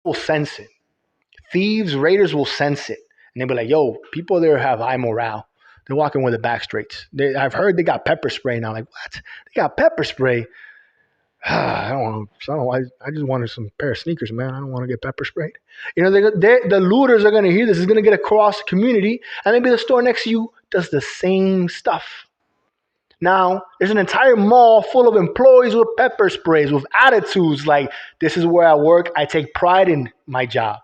will sense it. Thieves, raiders will sense it. And they'll be like, yo, people there have high morale. They're walking with the back straights. I've heard they got pepper spray now. Like, what? They got pepper spray? I don't want to. I just wanted some pair of sneakers, man. I don't want to get pepper sprayed. You know, the looters are going to hear this. It's going to get across the community, and maybe the store next to you does the same stuff. Now, there's an entire mall full of employees with pepper sprays, with attitudes like, this is where I work. I take pride in my job.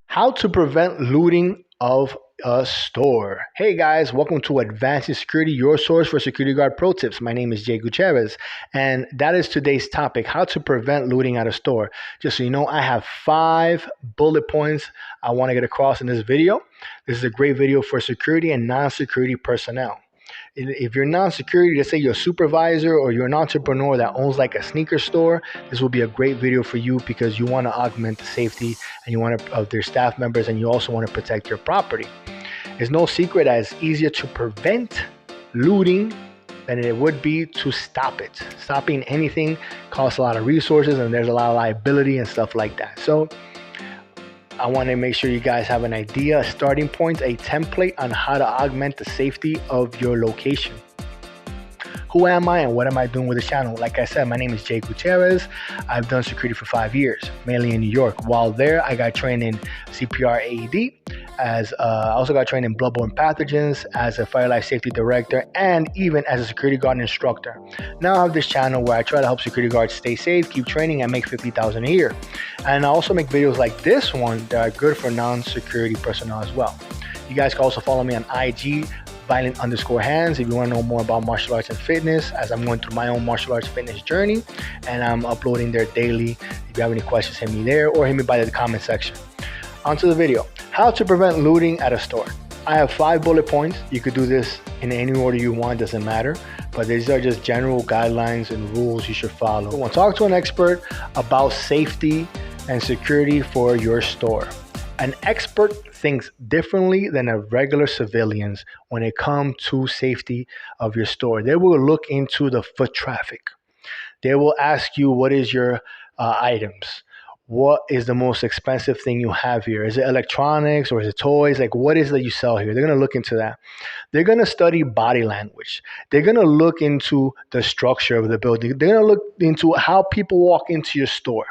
How to prevent looting of a store. Hey guys, welcome to Advancing Security, your source for security guard pro tips. My name is Jay Gutierrez, and that is today's topic: how to prevent looting at a store. Just so you know, I have 5 bullet points I want to get across in this video. This is a great video for security and non-security personnel. If you're non-security, let's say you're a supervisor or you're an entrepreneur that owns like a sneaker store, this will be a great video for you because you want to augment the safety and you want to of their staff members, and you also want to protect your property. It's no secret that it's easier to prevent looting than it would be to stop it. Stopping anything costs a lot of resources, and there's a lot of liability and stuff like that. So I want to make sure you guys have an idea, a starting point, a template on how to augment the safety of your location. Who am I and what am I doing with the channel? Like I said, my name is Jay Gutierrez. I've done security for 5 years, mainly in New York. While there, I got trained in CPR AED. I also got trained in bloodborne pathogens as a fire life safety director and even as a security guard instructor. Now I have this channel where I try to help security guards stay safe, keep training, and make $50,000 a year. And I also make videos like this one that are good for non-security personnel as well. You guys can also follow me on IG, Violent_Hands, if you want to know more about martial arts and fitness, as I'm going through my own martial arts fitness journey, and I'm uploading there daily. If you have any questions, hit me there or hit me by the comment section. On to the video. How to prevent looting at a store. I have 5 bullet points. You could do this in any order you want, doesn't matter. But these are just general guidelines and rules you should follow. We'll talk to an expert about safety and security for your store. An expert thinks differently than a regular civilians when it comes to safety of your store. They will look into the foot traffic. They will ask you, what is your items? What is the most expensive thing you have here? Is it electronics or is it toys? Like, what is it that you sell here? They're going to look into that. They're going to study body language. They're going to look into the structure of the building. They're going to look into how people walk into your store.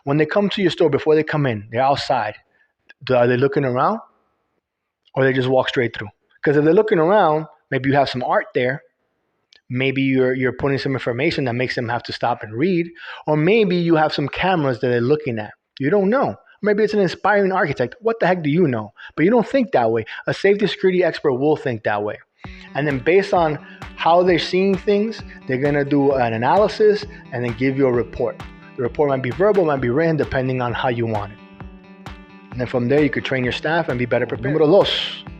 When they come to your store, before they come in, they're outside. Are they looking around or they just walk straight through? Because if they're looking around, maybe you have some art there. Maybe you're putting some information that makes them have to stop and read. Or maybe you have some cameras that they're looking at. You don't know. Maybe it's an inspiring architect. What the heck do you know? But you don't think that way. A safety security expert will think that way. And then based on how they're seeing things, they're going to do an analysis and then give you a report. The report might be verbal, might be written, depending on how you want it. And then from there, you could train your staff and be better prepared. Número 2,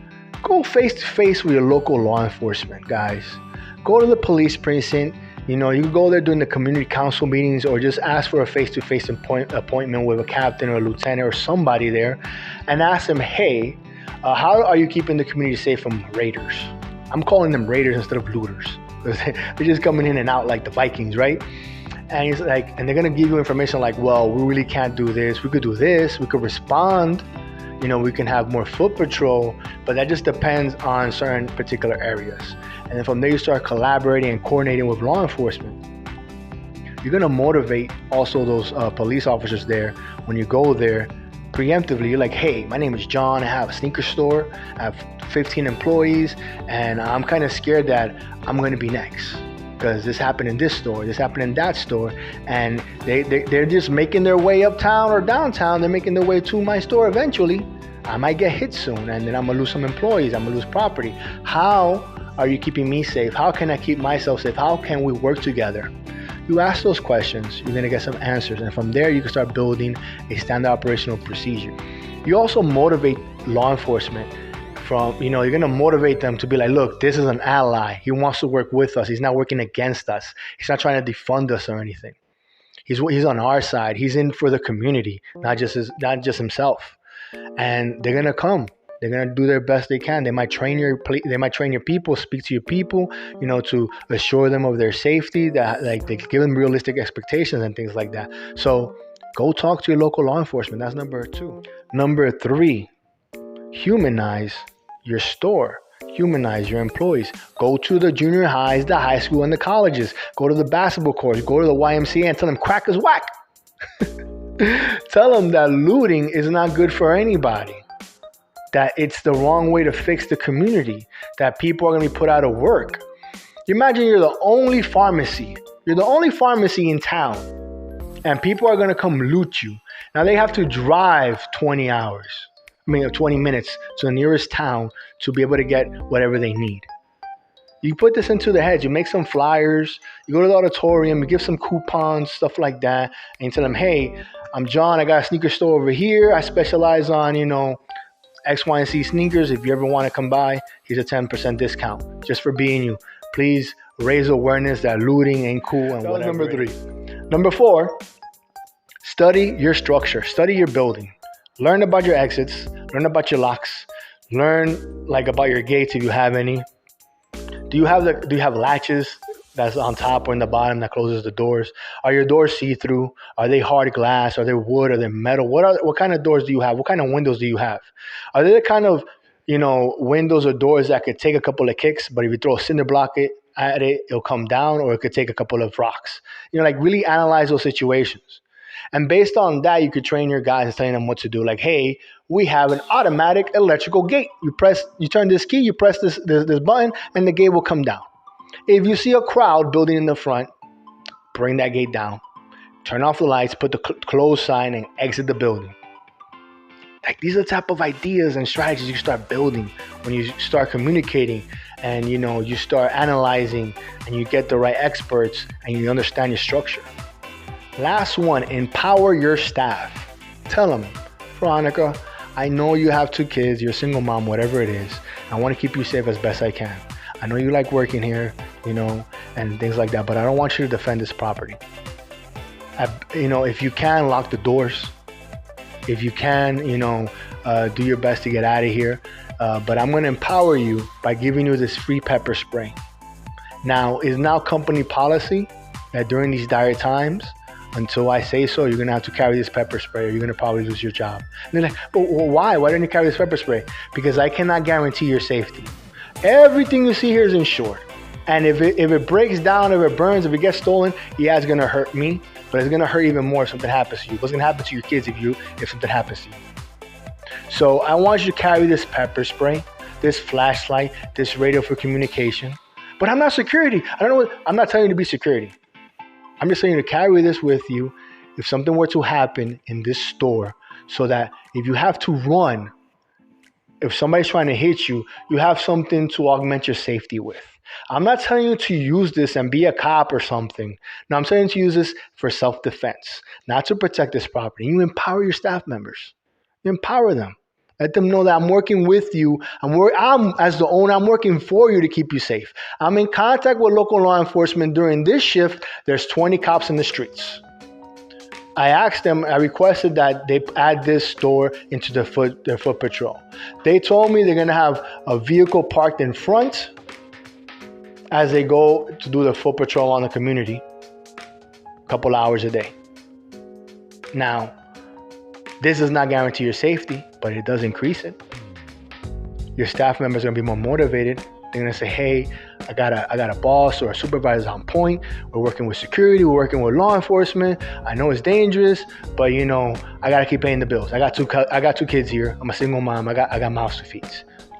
go face to face with your local law enforcement, guys. Go to the police precinct. You know, you can go there during the community council meetings or just ask for a face-to-face appointment with a captain or a lieutenant or somebody there and ask them, hey, how are you keeping the community safe from raiders? I'm calling them raiders instead of looters because they're just coming in and out like the Vikings, right? And he's like, and they're gonna give you information like, well, we really can't do this. We could do this. We could respond. You know, we can have more foot patrol, but that just depends on certain particular areas. And then from there, you start collaborating and coordinating with law enforcement. You're gonna motivate also those police officers there when you go there preemptively. You're like, hey, my name is John. I have a sneaker store. I have 15 employees, and I'm kind of scared that I'm gonna be next. Because this happened in this store, this happened in that store, and they're just making their way uptown or downtown. They're making their way to my store eventually. I might get hit soon, and then I'm gonna lose some employees. I'm gonna lose property. How are you keeping me safe? How can I keep myself safe? How can we work together? You ask those questions, you're gonna get some answers, and from there you can start building a standard operational procedure. You also motivate law enforcement. You're going to motivate them to be like, look, this is an ally. He wants to work with us. He's not working against us. He's not trying to defund us or anything. He's on our side. He's in for the community, not just himself. And they're going to come. They're gonna do their best they can. They might train your people, speak to your people, to assure them of their safety. That like they give them realistic expectations and things like that. So go talk to your local law enforcement. That's number 2. Number 3, humanize your store. Humanize your employees. Go to the junior highs, the high school, and the colleges. Go to the basketball courts. Go to the YMCA and tell them crack is whack. Tell them that looting is not good for anybody. That it's the wrong way to fix the community. That people are going to be put out of work. You imagine you're the only pharmacy. You're the only pharmacy in town. And people are going to come loot you. Now they have to drive 20 minutes to the nearest town to be able to get whatever they need. You put this into their heads. You make some flyers. You go to the auditorium. You give some coupons, stuff like that. And you tell them, hey, I'm John. I got a sneaker store over here. I specialize on, X, Y, and Z sneakers. If you ever want to come by, here's a 10% discount just for being you. Please raise awareness that looting ain't cool and whatever. Number 3. Number 4, study your structure. Study your building. Learn about your exits. Learn about your locks. Learn about your gates if you have any. Do you have latches that's on top or in the bottom that closes the doors? Are your doors see-through? Are they hard glass? Are they wood? Are they metal? What kind of doors do you have? What kind of windows do you have? Are they the kind of windows or doors that could take a couple of kicks, but if you throw a cinder block at it, it'll come down, or it could take a couple of rocks? Really analyze those situations. And based on that, you could train your guys and telling them what to do. Like, hey, we have an automatic electrical gate. You turn this key, you press this button, and the gate will come down. If you see a crowd building in the front, bring that gate down. Turn off the lights, put the close sign, and exit the building. Like, these are the type of ideas and strategies you start building when you start communicating and, you start analyzing and you get the right experts and you understand your structure. Last one, empower your staff. Tell them, Veronica, I know you have 2 kids, you're a single mom, whatever it is. I want to keep you safe as best I can. I know you like working here, and things like that, but I don't want you to defend this property. If you can, lock the doors. If you can, do your best to get out of here. But I'm going to empower you by giving you this free pepper spray. Now, it's now company policy that during these dire times, until I say so, you're going to have to carry this pepper spray or you're going to probably lose your job. And they're like, but why? Why don't you carry this pepper spray? Because I cannot guarantee your safety. Everything you see here is insured. And if it breaks down, if it burns, if it gets stolen, yeah, it's going to hurt me. But it's going to hurt even more if something happens to you. What's going to happen to your kids if something happens to you? So I want you to carry this pepper spray, this flashlight, this radio for communication. But I'm not security. I'm not telling you to be security. I'm just saying to carry this with you if something were to happen in this store, so that if you have to run, if somebody's trying to hit you, you have something to augment your safety with. I'm not telling you to use this and be a cop or something. No, I'm telling you to use this for self-defense, not to protect this property. You empower your staff members. You empower them. Let them know that I'm working with you. As the owner, I'm working for you to keep you safe. I'm in contact with local law enforcement during this shift. There's 20 cops in the streets. I requested that they add this store into their foot patrol. They told me they're going to have a vehicle parked in front as they go to do the foot patrol on the community a couple hours a day. Now, this does not guarantee your safety, but it does increase it. Your staff members are going to be more motivated. They're going to say, hey, I got a boss or a supervisor on point. We're working with security. We're working with law enforcement. I know it's dangerous, but I got to keep paying the bills. I got two kids here. I'm a single mom. I got mouths to feed.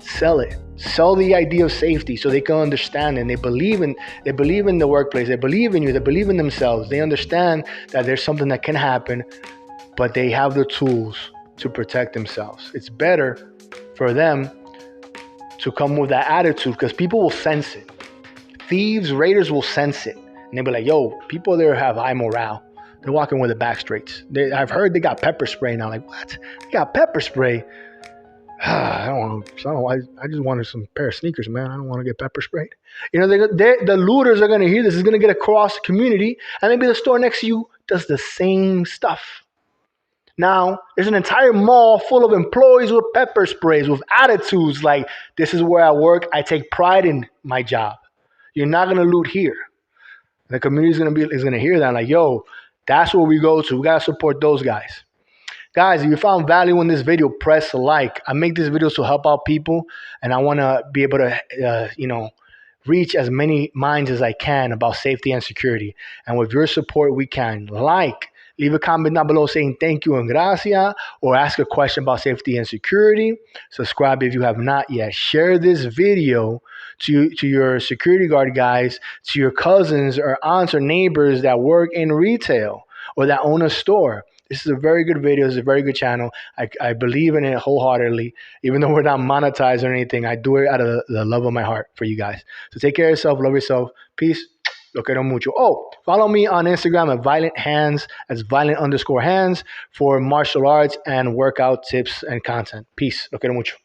Sell it. Sell the idea of safety so they can understand, and they believe in the workplace. They believe in you. They believe in themselves. They understand that there's something that can happen, but they have the tools to protect themselves. It's better for them to come with that attitude, because people will sense it. Thieves, raiders will sense it. And they'll be like, yo, people there have high morale. They're walking with the back straights. I've heard they got pepper spray now. Like, what? They got pepper spray? I don't know. I just wanted some pair of sneakers, man. I don't want to get pepper sprayed. The looters are going to hear this. It's going to get across the community. And maybe the store next to you does the same stuff. Now, there's an entire mall full of employees with pepper sprays, with attitudes like, this is where I work. I take pride in my job. You're not going to loot here. The community is gonna hear that, like, yo, that's where we go to. We gotta support those guys. Guys, if you found value in this video, press like. I make these videos to help out people, and I want to be able to, reach as many minds as I can about safety and security. And with your support, we can. Like, leave a comment down below saying thank you and gracias, or ask a question about safety and security. Subscribe if you have not yet. Share this video to your security guard guys, to your cousins or aunts or neighbors that work in retail or that own a store. This is a very good video. It's a very good channel. I believe in it wholeheartedly. Even though we're not monetized or anything, I do it out of the love of my heart for you guys. So take care of yourself. Love yourself. Peace. Lo quiero mucho. Oh, follow me on Instagram at Violent Hands. That's Violent_Hands for martial arts and workout tips and content. Peace. Lo quiero mucho.